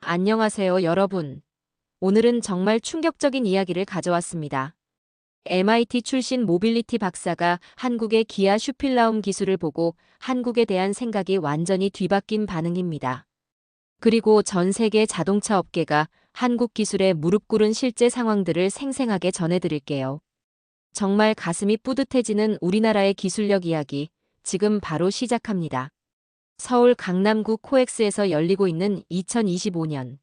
안녕하세요, 여러분. 오늘은 정말 충격적인 이야기를 가져왔습니다. MIT 출신 모빌리티 박사가 한국의 기아 슈필라움 기술을 보고 한국에 대한 생각이 완전히 뒤바뀐 반응입니다. 그리고 전 세계 자동차 업계가 한국 기술에 무릎 꿇은 실제 상황들을 생생하게 전해드릴게요. 정말 가슴이 뿌듯해지는 우리나라의 기술력 이야기, 지금 바로 시작합니다. 서울 강남구 코엑스에서 열리고 있는 2025년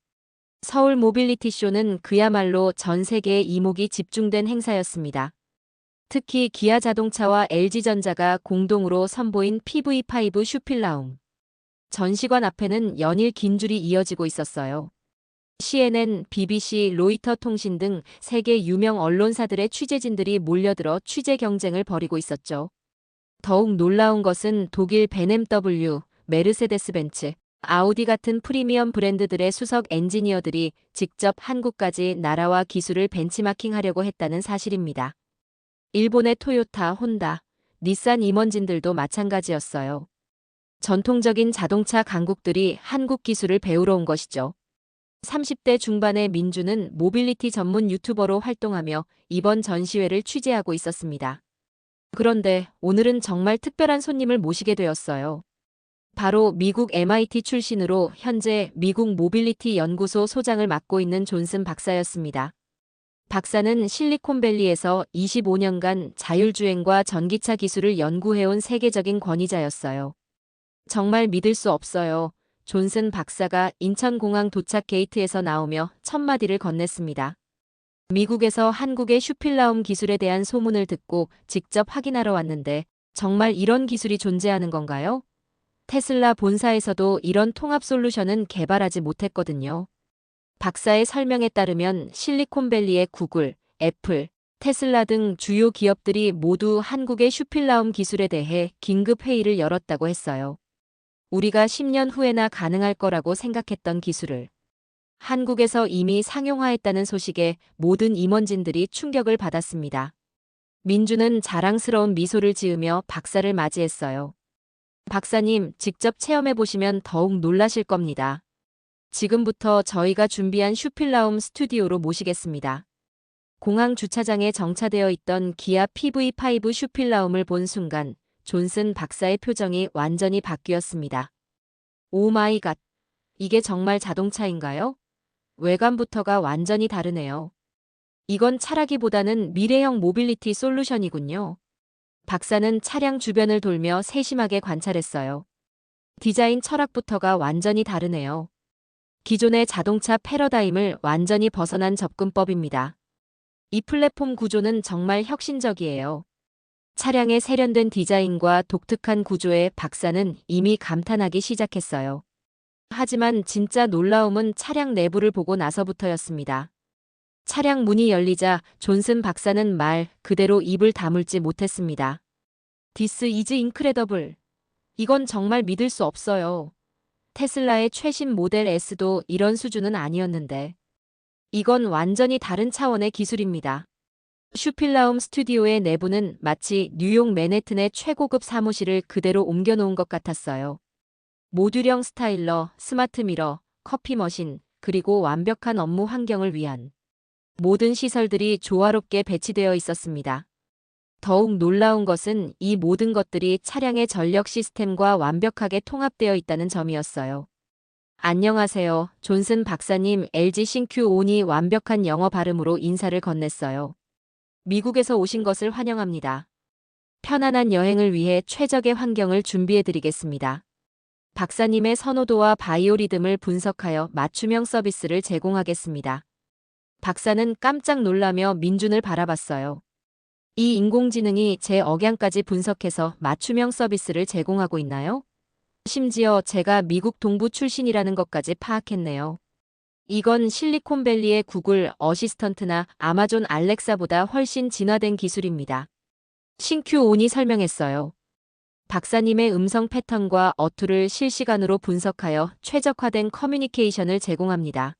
서울 모빌리티 쇼는 그야말로 전 세계의 이목이 집중된 행사였습니다. 특히 기아 자동차와 LG전자가 공동으로 선보인 PV5 슈필라움. 전시관 앞에는 연일 긴 줄이 이어지고 있었어요. CNN, BBC, 로이터 통신 등 세계 유명 언론사들의 취재진들이 몰려들어 취재 경쟁을 벌이고 있었죠. 더욱 놀라운 것은 독일 BMW, 메르세데스 벤츠, 아우디 같은 프리미엄 브랜드들의 수석 엔지니어들이 직접 한국까지 나라와 기술을 벤치마킹하려고 했다는 사실입니다. 일본의 토요타, 혼다, 닛산 임원진들도 마찬가지였어요. 전통적인 자동차 강국들이 한국 기술을 배우러 온 것이죠. 30대 중반의 민주는 모빌리티 전문 유튜버로 활동하며 이번 전시회를 취재하고 있었습니다. 그런데 오늘은 정말 특별한 손님을 모시게 되었어요. 바로 미국 MIT 출신으로 현재 미국 모빌리티 연구소 소장을 맡고 있는 존슨 박사였습니다. 박사는 실리콘밸리에서 25년간 자율주행과 전기차 기술을 연구해온 세계적인 권위자였어요. 정말 믿을 수 없어요. 존슨 박사가 인천공항 도착 게이트에서 나오며 첫 마디를 건넸습니다. 미국에서 한국의 슈필라움 기술에 대한 소문을 듣고 직접 확인하러 왔는데 정말 이런 기술이 존재하는 건가요? 테슬라 본사에서도 이런 통합 솔루션은 개발하지 못했거든요. 박사의 설명에 따르면 실리콘밸리의 구글, 애플, 테슬라 등 주요 기업들이 모두 한국의 슈필라움 기술에 대해 긴급 회의를 열었다고 했어요. 우리가 10년 후에나 가능할 거라고 생각했던 기술을 한국에서 이미 상용화했다는 소식에 모든 임원진들이 충격을 받았습니다. 민주는 자랑스러운 미소를 지으며 박사를 맞이했어요. 박사님, 직접 체험해 보시면 더욱 놀라실 겁니다. 지금부터 저희가 준비한 슈필라움 스튜디오로 모시겠습니다. 공항 주차장에 정차되어 있던 기아 PV5 슈필라움을 본 순간 존슨 박사의 표정이 완전히 바뀌었습니다. 오 마이 갓, 이게 정말 자동차인가요? 외관부터가 완전히 다르네요. 이건 차라기보다는 미래형 모빌리티 솔루션이군요. 박사는 차량 주변을 돌며 세심하게 관찰했어요. 디자인 철학부터가 완전히 다르네요. 기존의 자동차 패러다임을 완전히 벗어난 접근법입니다. 이 플랫폼 구조는 정말 혁신적이에요. 차량의 세련된 디자인과 독특한 구조에 박사는 이미 감탄하기 시작했어요. 하지만 진짜 놀라움은 차량 내부를 보고 나서부터였습니다. 차량 문이 열리자 존슨 박사는 말 그대로 입을 다물지 못했습니다. This is incredible. 이건 정말 믿을 수 없어요. 테슬라의 최신 모델 S도 이런 수준은 아니었는데. 이건 완전히 다른 차원의 기술입니다. 슈필라움 스튜디오의 내부는 마치 뉴욕 맨해튼의 최고급 사무실을 그대로 옮겨놓은 것 같았어요. 모듈형 스타일러, 스마트 미러, 커피 머신, 그리고 완벽한 업무 환경을 위한 모든 시설들이 조화롭게 배치되어 있었습니다. 더욱 놀라운 것은 이 모든 것들이 차량의 전력 시스템과 완벽하게 통합되어 있다는 점이었어요. 안녕하세요, 존슨 박사님. LG 신큐온이 완벽한 영어 발음으로 인사를 건넸어요. 미국에서 오신 것을 환영합니다. 편안한 여행을 위해 최적의 환경을 준비해드리겠습니다. 박사님의 선호도와 바이오리듬을 분석하여 맞춤형 서비스를 제공하겠습니다. 박사는 깜짝 놀라며 민준을 바라봤어요. 이 인공지능이 제 억양까지 분석해서 맞춤형 서비스를 제공하고 있나요? 심지어 제가 미국 동부 출신이라는 것까지 파악했네요. 이건 실리콘밸리의 구글 어시스턴트나 아마존 알렉사보다 훨씬 진화된 기술입니다. 신큐온이 설명했어요. 박사님의 음성 패턴과 어투를 실시간으로 분석하여 최적화된 커뮤니케이션을 제공합니다.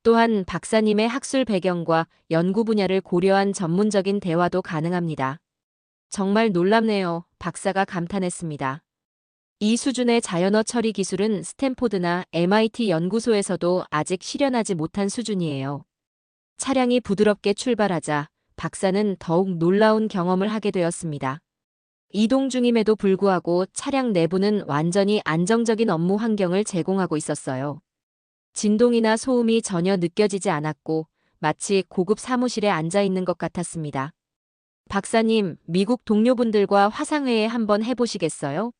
또한 박사님의 학술 배경과 연구 분야를 고려한 전문적인 대화도 가능합니다. 정말 놀랍네요. 박사가 감탄했습니다. 이 수준의 자연어 처리 기술은 스탠포드나 MIT 연구소에서도 아직 실현하지 못한 수준이에요. 차량이 부드럽게 출발하자 박사는 더욱 놀라운 경험을 하게 되었습니다. 이동 중임에도 불구하고 차량 내부는 완전히 안정적인 업무 환경을 제공하고 있었어요. 진동이나 소음이 전혀 느껴지지 않았고 마치 고급 사무실에 앉아 있는 것 같았습니다. 박사님, 미국 동료분들과 화상회의 한번 해보시겠어요?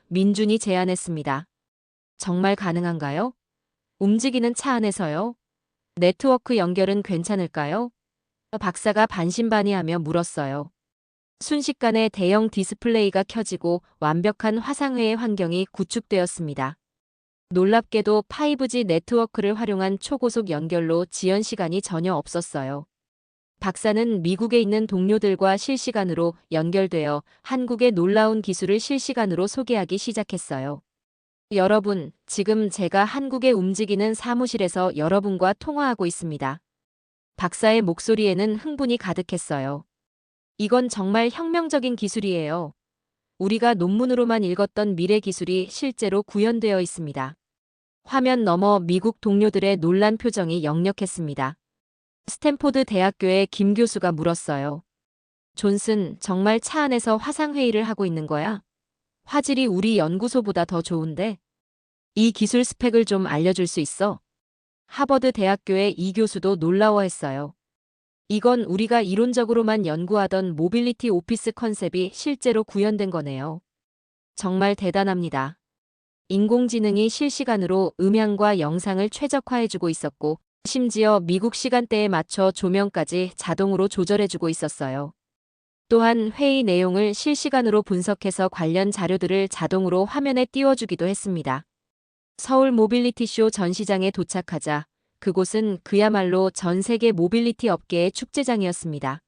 민준이 제안했습니다. 정말 가능한가요? 움직이는 차 안에서요? 네트워크 연결은 괜찮을까요? 박사가 반신반의하며 물었어요. 순식간에 대형 디스플레이가 켜지고 완벽한 화상회의 환경이 구축되었습니다. 놀랍게도 5G 네트워크를 활용한 초고속 연결로 지연 시간이 전혀 없었어요. 박사는 미국에 있는 동료들과 실시간으로 연결되어 한국의 놀라운 기술을 실시간으로 소개하기 시작했어요. 여러분, 지금 제가 한국에 움직이는 사무실에서 여러분과 통화하고 있습니다. 박사의 목소리에는 흥분이 가득했어요. 이건 정말 혁명적인 기술이에요. 우리가 논문으로만 읽었던 미래 기술이 실제로 구현되어 있습니다. 화면 너머 미국 동료들의 놀란 표정이 역력했습니다. 스탠포드 대학교의 김 교수가 물었어요. 존슨, 정말 차 안에서 화상회의를 하고 있는 거야? 화질이 우리 연구소보다 더 좋은데? 이 기술 스펙을 좀 알려줄 수 있어? 하버드 대학교의 이 교수도 놀라워했어요. 이건 우리가 이론적으로만 연구하던 모빌리티 오피스 컨셉이 실제로 구현된 거네요. 정말 대단합니다. 인공지능이 실시간으로 음향과 영상을 최적화해주고 있었고, 심지어 미국 시간대에 맞춰 조명까지 자동으로 조절해주고 있었어요. 또한 회의 내용을 실시간으로 분석해서 관련 자료들을 자동으로 화면에 띄워주기도 했습니다. 서울 모빌리티쇼 전시장에 도착하자 그곳은 그야말로 전 세계 모빌리티 업계의 축제장이었습니다.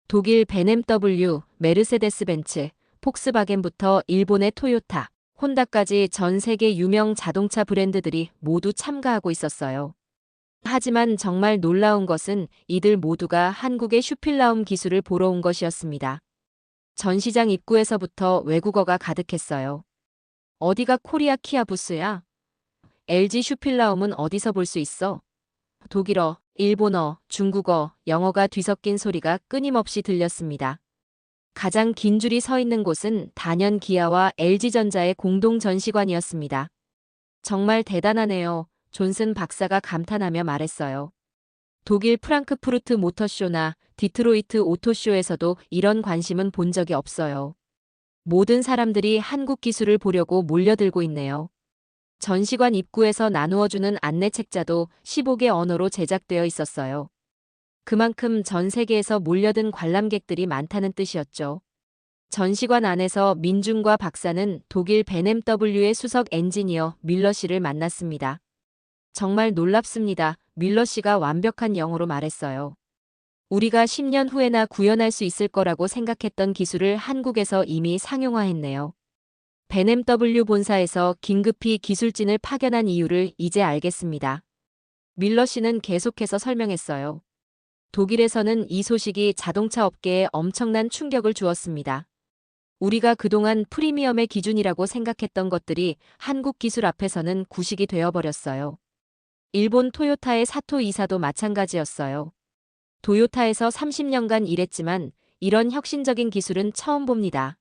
독일 BMW, 메르세데스 벤츠, 폭스바겐부터 일본의 토요타, 혼다까지 전 세계 유명 자동차 브랜드들이 모두 참가하고 있었어요. 하지만 정말 놀라운 것은 이들 모두가 한국의 슈필라움 기술을 보러 온 것이었습니다. 전시장 입구에서부터 외국어가 가득했어요. 어디가 코리아 키아 부스야? LG 슈필라움은 어디서 볼 수 있어? 독일어, 일본어, 중국어, 영어가 뒤섞인 소리가 끊임없이 들렸습니다. 가장 긴 줄이 서 있는 곳은 단연 기아와 LG전자의 공동 전시관이었습니다. 정말 대단하네요. 존슨 박사가 감탄하며 말했어요. 독일 프랑크푸르트 모터쇼나 디트로이트 오토쇼에서도 이런 관심은 본 적이 없어요. 모든 사람들이 한국 기술을 보려고 몰려들고 있네요. 전시관 입구에서 나누어주는 안내 책자도 15개 언어로 제작되어 있었어요. 그만큼 전 세계에서 몰려든 관람객들이 많다는 뜻이었죠. 전시관 안에서 민준과 박사는 독일 BMW의 수석 엔지니어 밀러 씨를 만났습니다. 정말 놀랍습니다. 밀러 씨가 완벽한 영어로 말했어요. 우리가 10년 후에나 구현할 수 있을 거라고 생각했던 기술을 한국에서 이미 상용화했네요. BMW 본사에서 긴급히 기술진을 파견한 이유를 이제 알겠습니다. 밀러 씨는 계속해서 설명했어요. 독일에서는 이 소식이 자동차 업계에 엄청난 충격을 주었습니다. 우리가 그동안 프리미엄의 기준이라고 생각했던 것들이 한국 기술 앞에서는 구식이 되어버렸어요. 일본 토요타의 사토 이사도 마찬가지였어요. 도요타에서 30년간 일했지만 이런 혁신적인 기술은 처음 봅니다.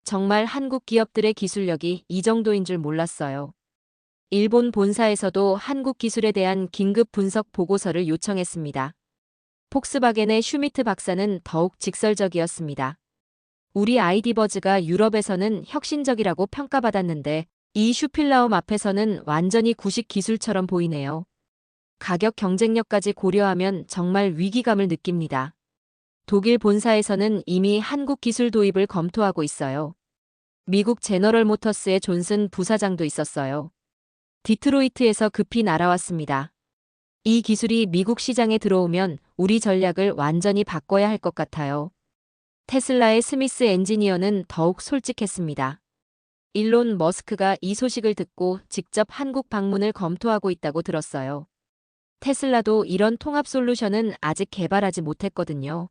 정말 한국 기업들의 기술력이 이 정도인 줄 몰랐어요. 일본 본사에서도 한국 기술에 대한 긴급 분석 보고서를 요청했습니다. 폭스바겐의 슈미트 박사는 더욱 직설적이었습니다. 우리 아이디버즈가 유럽에서는 혁신적이라고 평가받았는데 이 슈필라움 앞에서는 완전히 구식 기술처럼 보이네요. 가격 경쟁력까지 고려하면 정말 위기감을 느낍니다. 독일 본사에서는 이미 한국 기술 도입을 검토하고 있어요. 미국 제너럴 모터스의 존슨 부사장도 있었어요. 디트로이트에서 급히 날아왔습니다. 이 기술이 미국 시장에 들어오면 우리 전략을 완전히 바꿔야 할 것 같아요. 테슬라의 스미스 엔지니어는 더욱 솔직했습니다. 일론 머스크가 이 소식을 듣고 직접 한국 방문을 검토하고 있다고 들었어요. 테슬라도 이런 통합 솔루션은 아직 개발하지 못했거든요.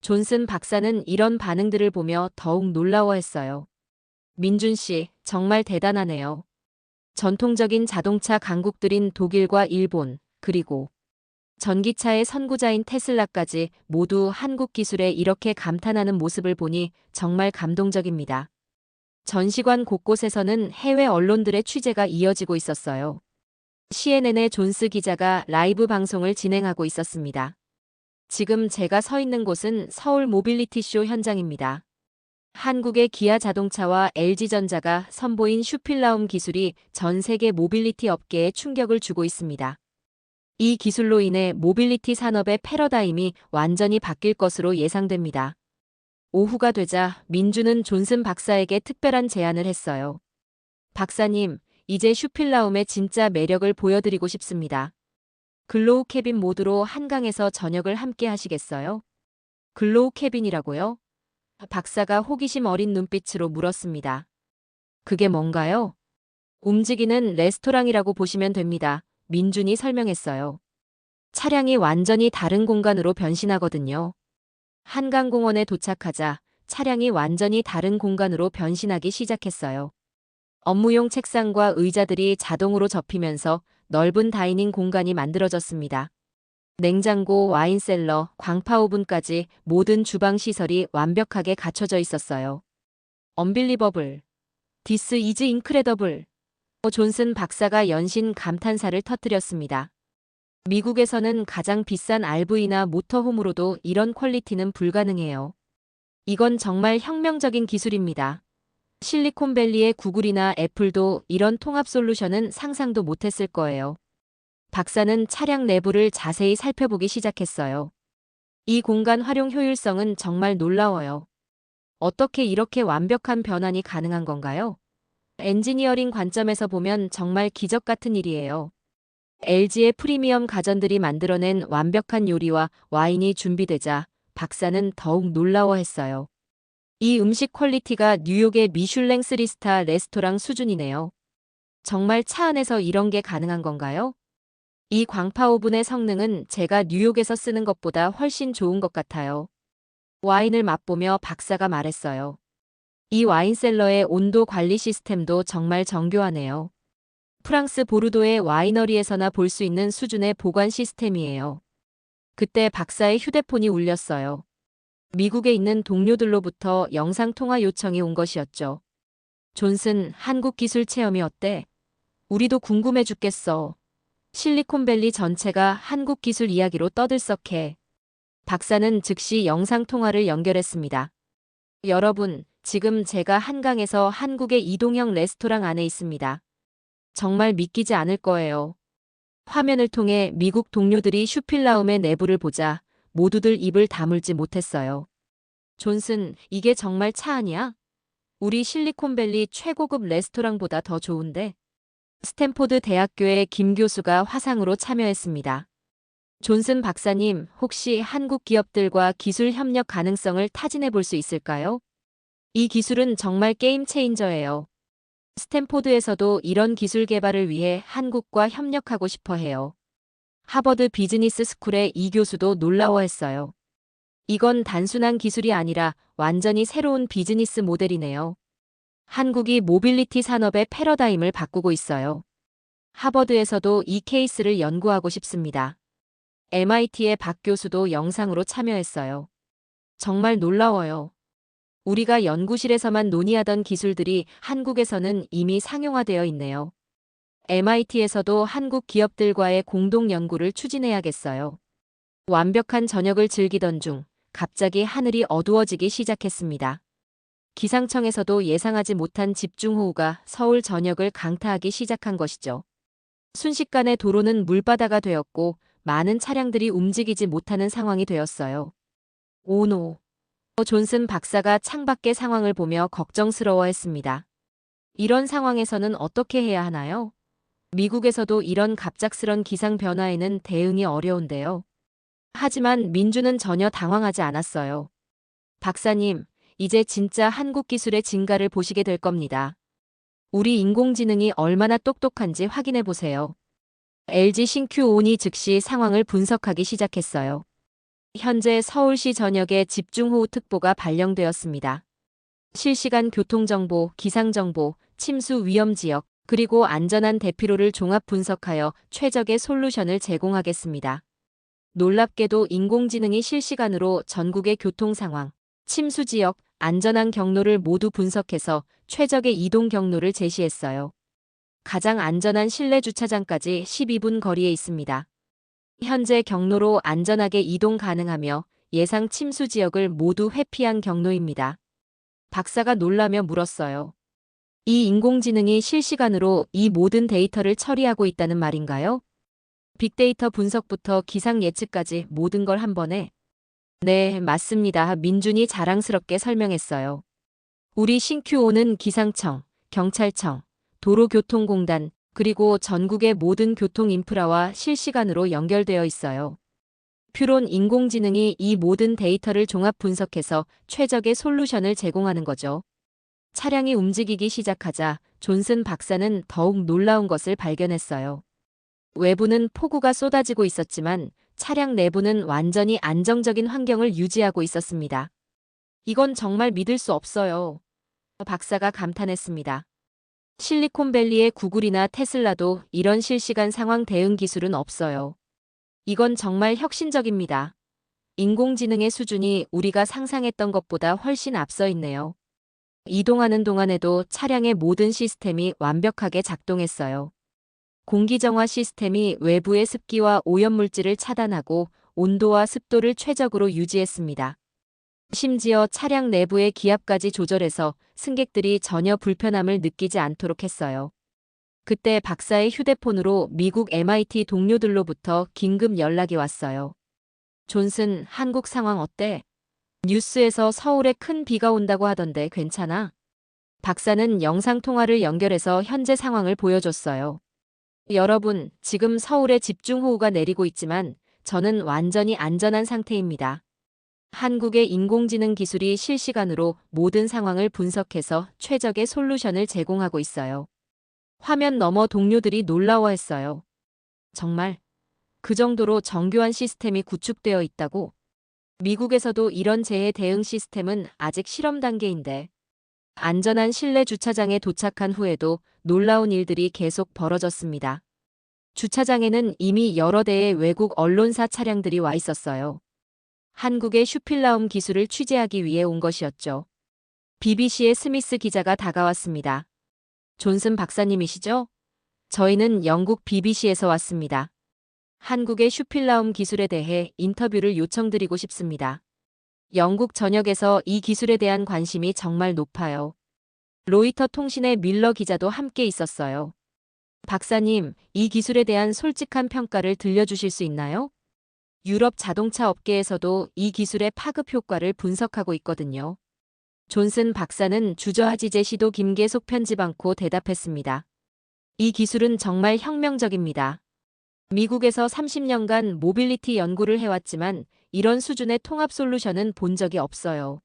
존슨 박사는 이런 반응들을 보며 더욱 놀라워했어요. 민준 씨, 정말 대단하네요. 전통적인 자동차 강국들인 독일과 일본, 그리고 전기차의 선구자인 테슬라까지 모두 한국 기술에 이렇게 감탄하는 모습을 보니 정말 감동적입니다. 전시관 곳곳에서는 해외 언론들의 취재가 이어지고 있었어요. CNN의 존스 기자가 라이브 방송을 진행하고 있었습니다. 지금 제가 서 있는 곳은 서울 모빌리티 쇼 현장입니다. 한국의 기아 자동차와 LG전자가 선보인 슈필라움 기술이 전 세계 모빌리티 업계에 충격을 주고 있습니다. 이 기술로 인해 모빌리티 산업의 패러다임이 완전히 바뀔 것으로 예상됩니다. 오후가 되자 민주는 존슨 박사에게 특별한 제안을 했어요. 박사님, 이제 슈필라움의 진짜 매력을 보여드리고 싶습니다. 글로우 캐빈 모드로 한강에서 저녁을 함께 하시겠어요? 글로우 캐빈이라고요? 박사가 호기심 어린 눈빛으로 물었습니다. 그게 뭔가요? 움직이는 레스토랑이라고 보시면 됩니다. 민준이 설명했어요. 차량이 완전히 다른 공간으로 변신하거든요. 한강공원에 도착하자 차량이 완전히 다른 공간으로 변신하기 시작했어요. 업무용 책상과 의자들이 자동으로 접히면서 넓은 다이닝 공간이 만들어졌습니다. 냉장고, 와인셀러, 광파오븐까지 모든 주방 시설이 완벽하게 갖춰져 있었어요. 언빌리버블. 디스 이즈 인크레더블. 존슨 박사가 연신 감탄사를 터뜨렸습니다. 미국에서는 가장 비싼 RV나 모터홈으로도 이런 퀄리티는 불가능해요. 이건 정말 혁명적인 기술입니다. 실리콘밸리의 구글이나 애플도 이런 통합 솔루션은 상상도 못했을 거예요. 박사는 차량 내부를 자세히 살펴보기 시작했어요. 이 공간 활용 효율성은 정말 놀라워요. 어떻게 이렇게 완벽한 변환이 가능한 건가요? 엔지니어링 관점에서 보면 정말 기적 같은 일이에요. LG의 프리미엄 가전들이 만들어낸 완벽한 요리와 와인이 준비되자 박사는 더욱 놀라워했어요. 이 음식 퀄리티가 뉴욕의 미슐랭 3스타 레스토랑 수준이네요. 정말 차 안에서 이런 게 가능한 건가요? 이 광파 오븐의 성능은 제가 뉴욕에서 쓰는 것보다 훨씬 좋은 것 같아요. 와인을 맛보며 박사가 말했어요. 이 와인셀러의 온도 관리 시스템도 정말 정교하네요. 프랑스 보르도의 와이너리에서나 볼 수 있는 수준의 보관 시스템이에요. 그때 박사의 휴대폰이 울렸어요. 미국에 있는 동료들로부터 영상통화 요청이 온 것이었죠. 존슨, 한국 기술 체험이 어때? 우리도 궁금해 죽겠어. 실리콘밸리 전체가 한국 기술 이야기로 떠들썩해. 박사는 즉시 영상통화를 연결했습니다. 여러분, 지금 제가 한강에서 한국의 이동형 레스토랑 안에 있습니다. 정말 믿기지 않을 거예요. 화면을 통해 미국 동료들이 슈필라움의 내부를 보자 모두들 입을 다물지 못했어요. 존슨, 이게 정말 차 아니야? 우리 실리콘밸리 최고급 레스토랑보다 더 좋은데? 스탠포드 대학교의 김 교수가 화상으로 참여했습니다. 존슨 박사님, 혹시 한국 기업들과 기술 협력 가능성을 타진해 볼 수 있을까요? 이 기술은 정말 게임 체인저예요. 스탠포드에서도 이런 기술 개발을 위해 한국과 협력하고 싶어 해요. 하버드 비즈니스 스쿨의 이 교수도 놀라워했어요. 이건 단순한 기술이 아니라 완전히 새로운 비즈니스 모델이네요. 한국이 모빌리티 산업의 패러다임을 바꾸고 있어요. 하버드에서도 이 케이스를 연구하고 싶습니다. MIT의 박 교수도 영상으로 참여했어요. 정말 놀라워요. 우리가 연구실에서만 논의하던 기술들이 한국에서는 이미 상용화되어 있네요. MIT에서도 한국 기업들과의 공동 연구를 추진해야겠어요. 완벽한 저녁을 즐기던 중 갑자기 하늘이 어두워지기 시작했습니다. 기상청에서도 예상하지 못한 집중호우가 서울 전역을 강타하기 시작한 것이죠. 순식간에 도로는 물바다가 되었고 많은 차량들이 움직이지 못하는 상황이 되었어요. 오노. 존슨 박사가 창밖의 상황을 보며 걱정스러워했습니다. 이런 상황에서는 어떻게 해야 하나요? 미국에서도 이런 갑작스런 기상 변화에는 대응이 어려운데요. 하지만 민주는 전혀 당황하지 않았어요. 박사님, 이제 진짜 한국 기술의 진가를 보시게 될 겁니다. 우리 인공지능이 얼마나 똑똑한지 확인해 보세요. LG 신큐온이 즉시 상황을 분석하기 시작했어요. 현재 서울시 전역에 집중호우특보가 발령되었습니다. 실시간 교통정보, 기상정보, 침수 위험 지역, 그리고 안전한 대피로를 종합 분석하여 최적의 솔루션을 제공하겠습니다. 놀랍게도 인공지능이 실시간으로 전국의 교통 상황, 침수 지역, 안전한 경로를 모두 분석해서 최적의 이동 경로를 제시했어요. 가장 안전한 실내 주차장까지 12분 거리에 있습니다. 현재 경로로 안전하게 이동 가능하며 예상 침수 지역을 모두 회피한 경로입니다. 박사가 놀라며 물었어요. 이 인공지능이 실시간으로 이 모든 데이터를 처리하고 있다는 말인가요? 빅데이터 분석부터 기상 예측까지 모든 걸 한 번에? 네, 맞습니다. 민준이 자랑스럽게 설명했어요. 우리 신큐오는 기상청, 경찰청, 도로교통공단, 그리고 전국의 모든 교통 인프라와 실시간으로 연결되어 있어요. 퓨론 인공지능이 이 모든 데이터를 종합 분석해서 최적의 솔루션을 제공하는 거죠. 차량이 움직이기 시작하자 존슨 박사는 더욱 놀라운 것을 발견했어요. 외부는 폭우가 쏟아지고 있었지만 차량 내부는 완전히 안정적인 환경을 유지하고 있었습니다. 이건 정말 믿을 수 없어요. 박사가 감탄했습니다. 실리콘밸리의 구글이나 테슬라도 이런 실시간 상황 대응 기술은 없어요. 이건 정말 혁신적입니다. 인공지능의 수준이 우리가 상상했던 것보다 훨씬 앞서 있네요. 이동하는 동안에도 차량의 모든 시스템이 완벽하게 작동했어요. 공기정화 시스템이 외부의 습기와 오염물질을 차단하고 온도와 습도를 최적으로 유지했습니다. 심지어 차량 내부의 기압까지 조절해서 승객들이 전혀 불편함을 느끼지 않도록 했어요. 그때 박사의 휴대폰으로 미국 MIT 동료들로부터 긴급 연락이 왔어요. 존슨, 한국 상황 어때? 뉴스에서 서울에 큰 비가 온다고 하던데 괜찮아? 박사는 영상통화를 연결해서 현재 상황을 보여줬어요. 여러분, 지금 서울에 집중호우가 내리고 있지만 저는 완전히 안전한 상태입니다. 한국의 인공지능 기술이 실시간으로 모든 상황을 분석해서 최적의 솔루션을 제공하고 있어요. 화면 너머 동료들이 놀라워했어요. 정말 그 정도로 정교한 시스템이 구축되어 있다고? 미국에서도 이런 재해 대응 시스템은 아직 실험 단계인데 안전한 실내 주차장에 도착한 후에도 놀라운 일들이 계속 벌어졌습니다. 주차장에는 이미 여러 대의 외국 언론사 차량들이 와 있었어요. 한국의 슈필라움 기술을 취재하기 위해 온 것이었죠. BBC의 스미스 기자가 다가왔습니다. 존슨 박사님이시죠? 저희는 영국 BBC에서 왔습니다. 한국의 슈필라움 기술에 대해 인터뷰를 요청드리고 싶습니다. 영국 전역에서 이 기술에 대한 관심이 정말 높아요. 로이터 통신의 밀러 기자도 함께 있었어요. 박사님, 이 기술에 대한 솔직한 평가를 들려주실 수 있나요? 유럽 자동차 업계에서도 이 기술의 파급 효과를 분석하고 있거든요. 존슨 박사는 주저하지 제시도 김계속 편집 않고 대답했습니다. 이 기술은 정말 혁명적입니다. 미국에서 30년간 모빌리티 연구를 해왔지만 이런 수준의 통합 솔루션은 본 적이 없어요.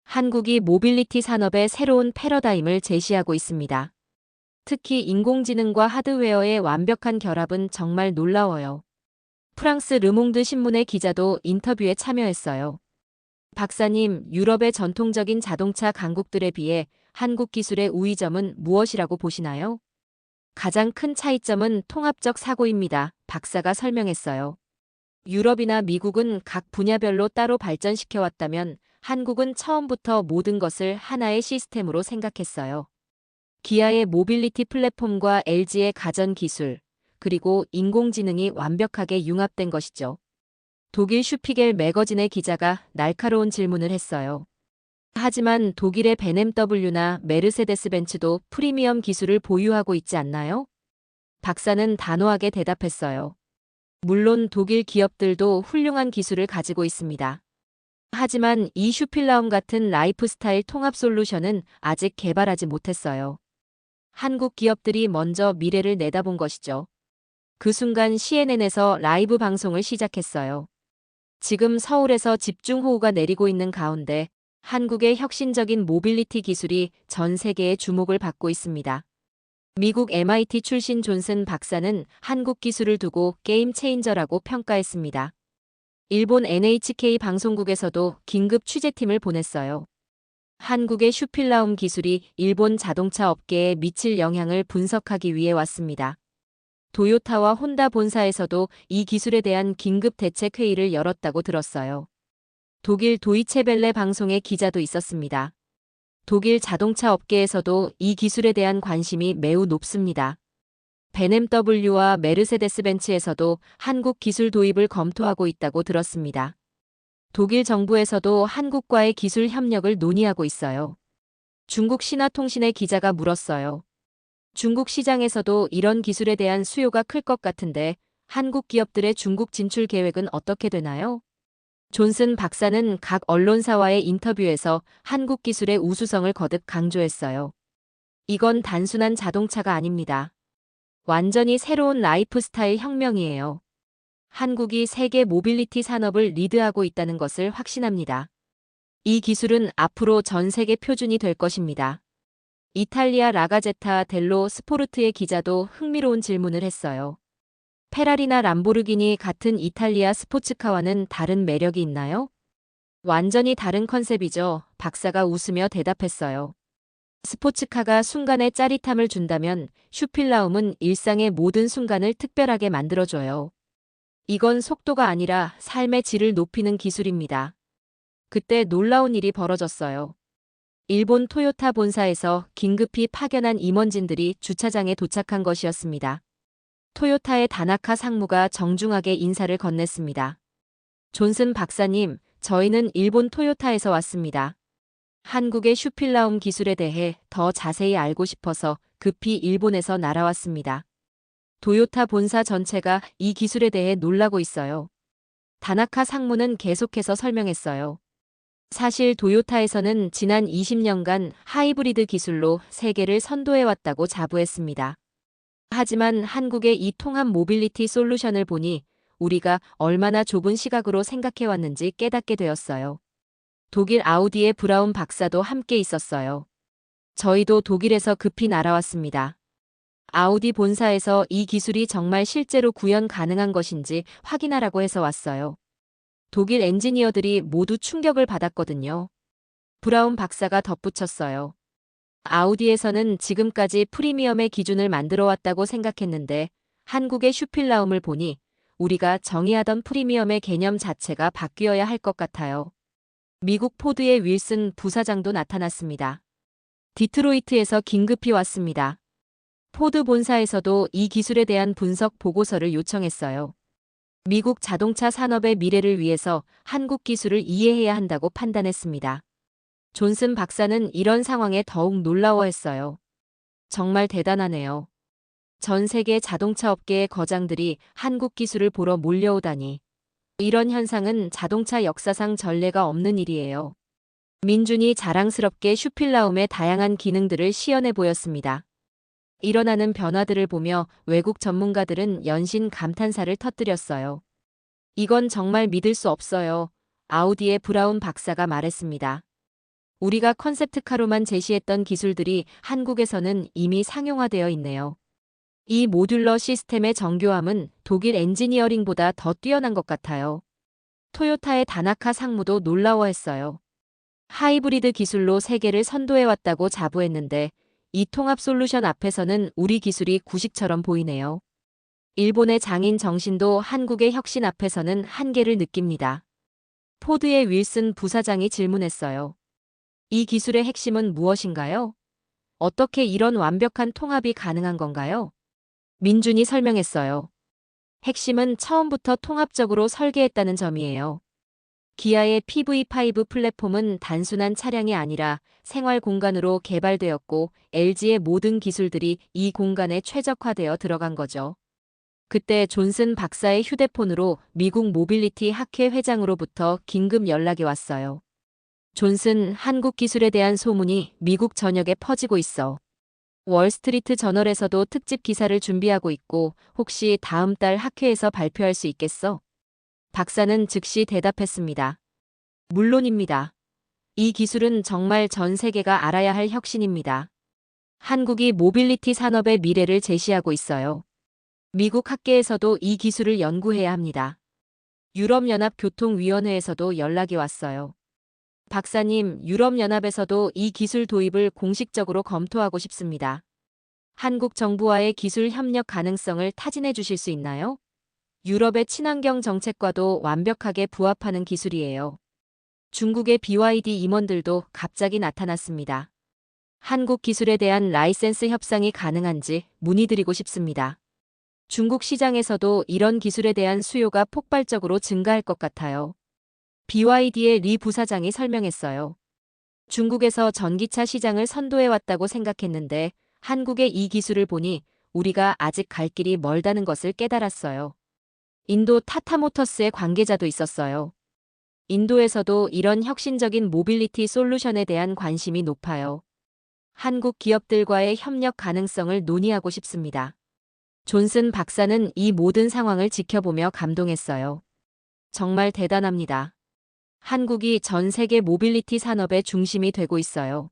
한국이 모빌리티 산업의 새로운 패러다임을 제시하고 있습니다. 특히 인공지능과 하드웨어의 완벽한 결합은 정말 놀라워요. 프랑스 르몽드 신문의 기자도 인터뷰에 참여했어요. 박사님, 유럽의 전통적인 자동차 강국들에 비해 한국 기술의 우위점은 무엇이라고 보시나요? 가장 큰 차이점은 통합적 사고입니다. 박사가 설명했어요. 유럽이나 미국은 각 분야별로 따로 발전시켜왔다면 한국은 처음부터 모든 것을 하나의 시스템으로 생각했어요. 기아의 모빌리티 플랫폼과 LG의 가전 기술, 그리고 인공지능이 완벽하게 융합된 것이죠. 독일 슈피겔 매거진의 기자가 날카로운 질문을 했어요. 하지만 독일의 BMW나 메르세데스 벤츠도 프리미엄 기술을 보유하고 있지 않나요? 박사는 단호하게 대답했어요. 물론 독일 기업들도 훌륭한 기술을 가지고 있습니다. 하지만 이 슈필라움 같은 라이프스타일 통합 솔루션은 아직 개발하지 못했어요. 한국 기업들이 먼저 미래를 내다본 것이죠. 그 순간 CNN에서 라이브 방송을 시작했어요. 지금 서울에서 집중호우가 내리고 있는 가운데 한국의 혁신적인 모빌리티 기술이 전 세계의 주목을 받고 있습니다. 미국 MIT 출신 존슨 박사는 한국 기술을 두고 게임 체인저라고 평가했습니다. 일본 NHK 방송국에서도 긴급 취재팀을 보냈어요. 한국의 슈필라움 기술이 일본 자동차 업계에 미칠 영향을 분석하기 위해 왔습니다. 도요타와 혼다 본사에서도 이 기술에 대한 긴급 대책 회의를 열었다고 들었어요. 독일 도이체벨레 방송의 기자도 있었습니다. 독일 자동차 업계에서도 이 기술에 대한 관심이 매우 높습니다. BMW와 메르세데스벤츠에서도 한국 기술 도입을 검토하고 있다고 들었습니다. 독일 정부에서도 한국과의 기술 협력을 논의하고 있어요. 중국 신화통신의 기자가 물었어요. 중국 시장에서도 이런 기술에 대한 수요가 클 것 같은데 한국 기업들의 중국 진출 계획은 어떻게 되나요? 존슨 박사는 각 언론사와의 인터뷰에서 한국 기술의 우수성을 거듭 강조했어요. 이건 단순한 자동차가 아닙니다. 완전히 새로운 라이프스타일 혁명이에요. 한국이 세계 모빌리티 산업을 리드하고 있다는 것을 확신합니다. 이 기술은 앞으로 전 세계 표준이 될 것입니다. 이탈리아 라가제타 델로 스포르트의 기자도 흥미로운 질문을 했어요. 페라리나 람보르기니 같은 이탈리아 스포츠카와는 다른 매력이 있나요? 완전히 다른 컨셉이죠. 박사가 웃으며 대답했어요. 스포츠카가 순간의 짜릿함을 준다면 슈필라움은 일상의 모든 순간을 특별하게 만들어줘요. 이건 속도가 아니라 삶의 질을 높이는 기술입니다. 그때 놀라운 일이 벌어졌어요. 일본 토요타 본사에서 긴급히 파견한 임원진들이 주차장에 도착한 것이었습니다. 토요타의 다나카 상무가 정중하게 인사를 건넸습니다. 존슨 박사님, 저희는 일본 토요타에서 왔습니다. 한국의 슈필라움 기술에 대해 더 자세히 알고 싶어서 급히 일본에서 날아왔습니다. 도요타 본사 전체가 이 기술에 대해 놀라고 있어요. 다나카 상무는 계속해서 설명했어요. 사실 도요타에서는 지난 20년간 하이브리드 기술로 세계를 선도해왔다고 자부했습니다. 하지만 한국의 이 통합 모빌리티 솔루션을 보니 우리가 얼마나 좁은 시각으로 생각해왔는지 깨닫게 되었어요. 독일 아우디의 브라운 박사도 함께 있었어요. 저희도 독일에서 급히 날아왔습니다. 아우디 본사에서 이 기술이 정말 실제로 구현 가능한 것인지 확인하라고 해서 왔어요. 독일 엔지니어들이 모두 충격을 받았거든요. 브라운 박사가 덧붙였어요. 아우디에서는 지금까지 프리미엄의 기준을 만들어 왔다고 생각했는데 한국의 슈필라움을 보니 우리가 정의하던 프리미엄의 개념 자체가 바뀌어야 할 것 같아요. 미국 포드의 윌슨 부사장도 나타났습니다. 디트로이트에서 긴급히 왔습니다. 포드 본사에서도 이 기술에 대한 분석 보고서를 요청했어요. 미국 자동차 산업의 미래를 위해서 한국 기술을 이해해야 한다고 판단했습니다. 존슨 박사는 이런 상황에 더욱 놀라워했어요. 정말 대단하네요. 전 세계 자동차 업계의 거장들이 한국 기술을 보러 몰려오다니. 이런 현상은 자동차 역사상 전례가 없는 일이에요. 민준이 자랑스럽게 슈필라움의 다양한 기능들을 시연해 보였습니다. 일어나는 변화들을 보며 외국 전문가들은 연신 감탄사를 터뜨렸어요. 이건 정말 믿을 수 없어요. 아우디의 브라운 박사가 말했습니다. 우리가 컨셉트카로만 제시했던 기술들이 한국에서는 이미 상용화되어 있네요. 이 모듈러 시스템의 정교함은 독일 엔지니어링보다 더 뛰어난 것 같아요. 토요타의 다나카 상무도 놀라워했어요. 하이브리드 기술로 세계를 선도해왔다고 자부했는데 이 통합 솔루션 앞에서는 우리 기술이 구식처럼 보이네요. 일본의 장인 정신도 한국의 혁신 앞에서는 한계를 느낍니다. 포드의 윌슨 부사장이 질문했어요. 이 기술의 핵심은 무엇인가요? 어떻게 이런 완벽한 통합이 가능한 건가요? 민준이 설명했어요. 핵심은 처음부터 통합적으로 설계했다는 점이에요. 기아의 PV5 플랫폼은 단순한 차량이 아니라 생활 공간으로 개발되었고 LG의 모든 기술들이 이 공간에 최적화되어 들어간 거죠. 그때 존슨 박사의 휴대폰으로 미국 모빌리티 학회 회장으로부터 긴급 연락이 왔어요. 존슨, 한국 기술에 대한 소문이 미국 전역에 퍼지고 있어. 월스트리트 저널에서도 특집 기사를 준비하고 있고 혹시 다음 달 학회에서 발표할 수 있겠어? 박사는 즉시 대답했습니다. 물론입니다. 이 기술은 정말 전 세계가 알아야 할 혁신입니다. 한국이 모빌리티 산업의 미래를 제시하고 있어요. 미국 학계에서도 이 기술을 연구해야 합니다. 유럽연합 교통위원회에서도 연락이 왔어요. 박사님, 유럽연합에서도 이 기술 도입을 공식적으로 검토하고 싶습니다. 한국 정부와의 기술 협력 가능성을 타진해 주실 수 있나요? 유럽의 친환경 정책과도 완벽하게 부합하는 기술이에요. 중국의 BYD 임원들도 갑자기 나타났습니다. 한국 기술에 대한 라이센스 협상이 가능한지 문의드리고 싶습니다. 중국 시장에서도 이런 기술에 대한 수요가 폭발적으로 증가할 것 같아요. BYD의 리 부사장이 설명했어요. 중국에서 전기차 시장을 선도해왔다고 생각했는데 한국의 이 기술을 보니 우리가 아직 갈 길이 멀다는 것을 깨달았어요. 인도 타타모터스의 관계자도 있었어요. 인도에서도 이런 혁신적인 모빌리티 솔루션에 대한 관심이 높아요. 한국 기업들과의 협력 가능성을 논의하고 싶습니다. 존슨 박사는 이 모든 상황을 지켜보며 감동했어요. 정말 대단합니다. 한국이 전 세계 모빌리티 산업의 중심이 되고 있어요.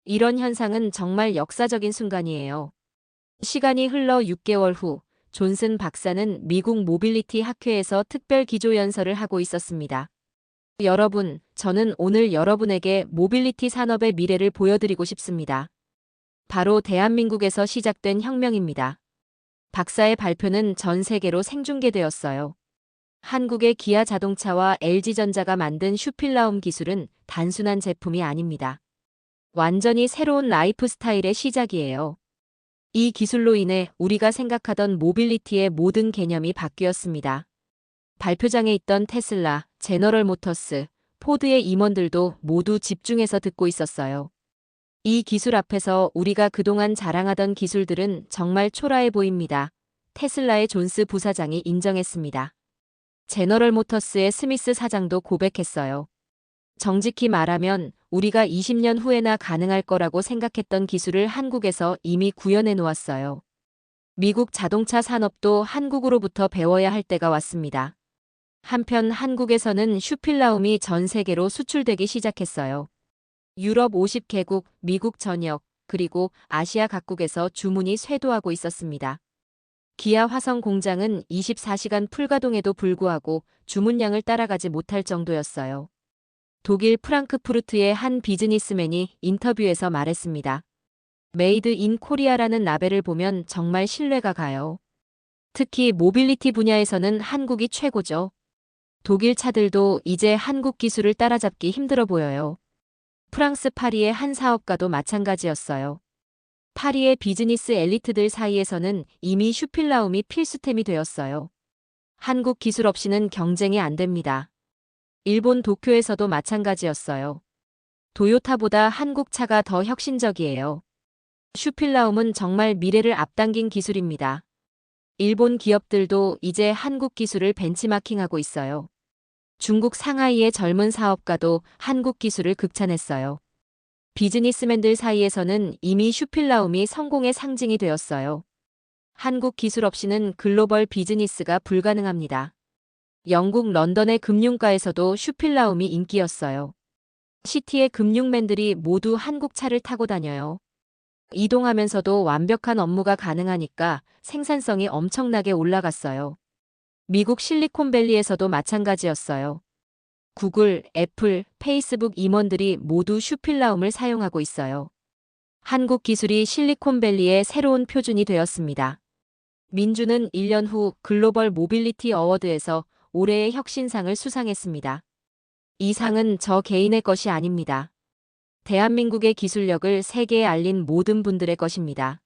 이런 현상은 정말 역사적인 순간이에요. 시간이 흘러 6개월 후, 존슨 박사는 미국 모빌리티 학회에서 특별 기조연설을 하고 있었습니다. 여러분, 저는 오늘 여러분에게 모빌리티 산업의 미래를 보여드리고 싶습니다. 바로 대한민국에서 시작된 혁명입니다. 박사의 발표는 전 세계로 생중계되었어요. 한국의 기아 자동차와 LG전자가 만든 슈필라움 기술은 단순한 제품이 아닙니다. 완전히 새로운 라이프 스타일의 시작이에요. 이 기술로 인해 우리가 생각하던 모빌리티의 모든 개념이 바뀌었습니다. 발표장에 있던 테슬라, 제너럴 모터스, 포드의 임원들도 모두 집중해서 듣고 있었어요. 이 기술 앞에서 우리가 그동안 자랑하던 기술들은 정말 초라해 보입니다. 테슬라의 존스 부사장이 인정했습니다. 제너럴 모터스의 스미스 사장도 고백했어요. 정직히 말하면 우리가 20년 후에나 가능할 거라고 생각했던 기술을 한국에서 이미 구현해 놓았어요. 미국 자동차 산업도 한국으로부터 배워야 할 때가 왔습니다. 한편 한국에서는 슈필라움이 전 세계로 수출되기 시작했어요. 유럽 50개국, 미국 전역, 그리고 아시아 각국에서 주문이 쇄도하고 있었습니다. 기아 화성 공장은 24시간 풀가동에도 불구하고 주문량을 따라가지 못할 정도였어요. 독일 프랑크푸르트의 한 비즈니스맨이 인터뷰에서 말했습니다. 메이드 인 코리아라는 라벨을 보면 정말 신뢰가 가요. 특히 모빌리티 분야에서는 한국이 최고죠. 독일 차들도 이제 한국 기술을 따라잡기 힘들어 보여요. 프랑스 파리의 한 사업가도 마찬가지였어요. 파리의 비즈니스 엘리트들 사이에서는 이미 슈필라움이 필수템이 되었어요. 한국 기술 없이는 경쟁이 안 됩니다. 일본 도쿄에서도 마찬가지였어요. 도요타보다 한국 차가 더 혁신적이에요. 슈필라움은 정말 미래를 앞당긴 기술입니다. 일본 기업들도 이제 한국 기술을 벤치마킹하고 있어요. 중국 상하이의 젊은 사업가도 한국 기술을 극찬했어요. 비즈니스맨들 사이에서는 이미 슈필라움이 성공의 상징이 되었어요. 한국 기술 없이는 글로벌 비즈니스가 불가능합니다. 영국 런던의 금융가에서도 슈필라움이 인기였어요. 시티의 금융맨들이 모두 한국 차를 타고 다녀요. 이동하면서도 완벽한 업무가 가능하니까 생산성이 엄청나게 올라갔어요. 미국 실리콘밸리에서도 마찬가지였어요. 구글, 애플, 페이스북 임원들이 모두 슈필라움을 사용하고 있어요. 한국 기술이 실리콘밸리의 새로운 표준이 되었습니다. 민주는 1년 후 글로벌 모빌리티 어워드에서 올해의 혁신상을 수상했습니다. 이 상은 저 개인의 것이 아닙니다. 대한민국의 기술력을 세계에 알린 모든 분들의 것입니다.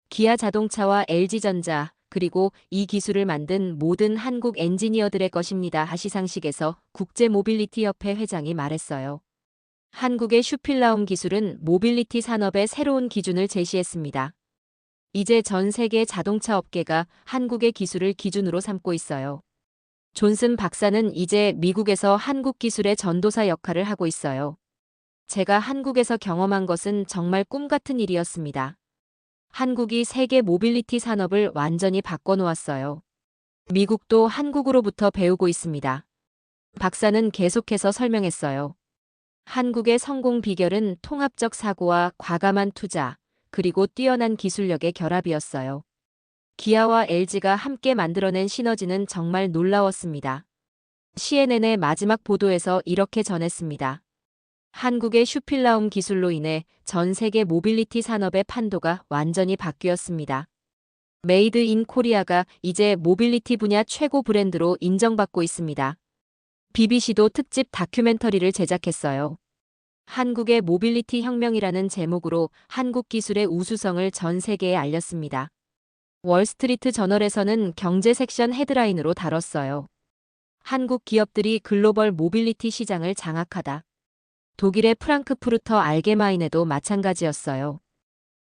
기아 자동차와 LG전자, 그리고 이 기술을 만든 모든 한국 엔지니어들의 것입니다. 시상식에서 국제모빌리티협회 회장이 말했어요. 한국의 슈필라움 기술은 모빌리티 산업의 새로운 기준을 제시했습니다. 이제 전 세계 자동차 업계가 한국의 기술을 기준으로 삼고 있어요. 존슨 박사는 이제 미국에서 한국 기술의 전도사 역할을 하고 있어요. 제가 한국에서 경험한 것은 정말 꿈 같은 일이었습니다. 한국이 세계 모빌리티 산업을 완전히 바꿔놓았어요. 미국도 한국으로부터 배우고 있습니다. 박사는 계속해서 설명했어요. 한국의 성공 비결은 통합적 사고와 과감한 투자, 그리고 뛰어난 기술력의 결합이었어요. 기아와 LG가 함께 만들어낸 시너지는 정말 놀라웠습니다. CNN의 마지막 보도에서 이렇게 전했습니다. 한국의 슈필라움 기술로 인해 전 세계 모빌리티 산업의 판도가 완전히 바뀌었습니다. 메이드 인 코리아가 이제 모빌리티 분야 최고 브랜드로 인정받고 있습니다. BBC도 특집 다큐멘터리를 제작했어요. 한국의 모빌리티 혁명이라는 제목으로 한국 기술의 우수성을 전 세계에 알렸습니다. 월스트리트 저널에서는 경제 섹션 헤드라인으로 다뤘어요. 한국 기업들이 글로벌 모빌리티 시장을 장악하다. 독일의 프랑크푸르터 알게마인에도 마찬가지였어요.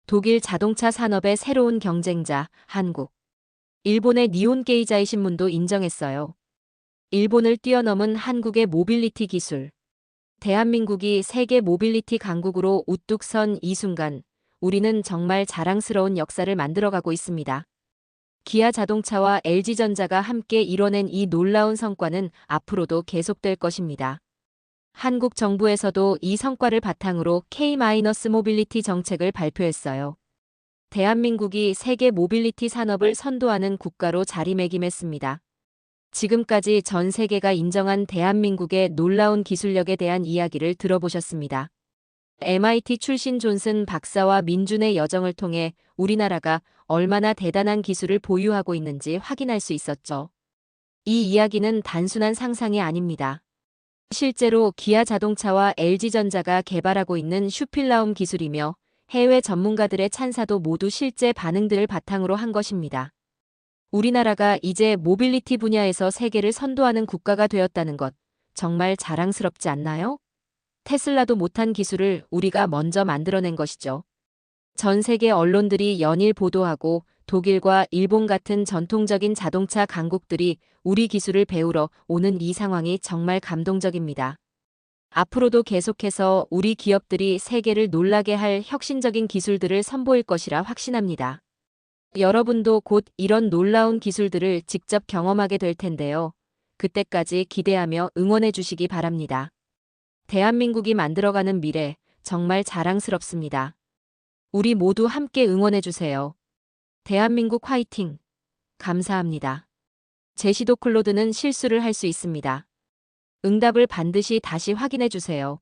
독일 자동차 산업의 새로운 경쟁자, 한국. 일본의 니혼게이자이 신문도 인정했어요. 일본을 뛰어넘은 한국의 모빌리티 기술. 대한민국이 세계 모빌리티 강국으로 우뚝 선 이 순간, 우리는 정말 자랑스러운 역사를 만들어가고 있습니다. 기아 자동차와 LG전자가 함께 이뤄낸 이 놀라운 성과는 앞으로도 계속될 것입니다. 한국 정부에서도 이 성과를 바탕으로 K-모빌리티 정책을 발표했어요. 대한민국이 세계 모빌리티 산업을 선도하는 국가로 자리매김했습니다. 지금까지 전 세계가 인정한 대한민국의 놀라운 기술력에 대한 이야기를 들어보셨습니다. MIT 출신 존슨 박사와 민준의 여정을 통해 우리나라가 얼마나 대단한 기술을 보유하고 있는지 확인할 수 있었죠. 이 이야기는 단순한 상상이 아닙니다. 실제로 기아 자동차와 LG전자가 개발하고 있는 슈필라움 기술이며 해외 전문가들의 찬사도 모두 실제 반응들을 바탕으로 한 것입니다. 우리나라가 이제 모빌리티 분야에서 세계를 선도하는 국가가 되었다는 것, 정말 자랑스럽지 않나요? 테슬라도 못한 기술을 우리가 먼저 만들어낸 것이죠. 전 세계 언론들이 연일 보도하고 독일과 일본 같은 전통적인 자동차 강국들이 우리 기술을 배우러 오는 이 상황이 정말 감동적입니다. 앞으로도 계속해서 우리 기업들이 세계를 놀라게 할 혁신적인 기술들을 선보일 것이라 확신합니다. 여러분도 곧 이런 놀라운 기술들을 직접 경험하게 될 텐데요. 그때까지 기대하며 응원해 주시기 바랍니다. 대한민국이 만들어가는 미래, 정말 자랑스럽습니다. 우리 모두 함께 응원해 주세요. 대한민국 화이팅! 감사합니다. 제시도 클로드는 실수를 할 수 있습니다. 응답을 반드시 다시 확인해 주세요.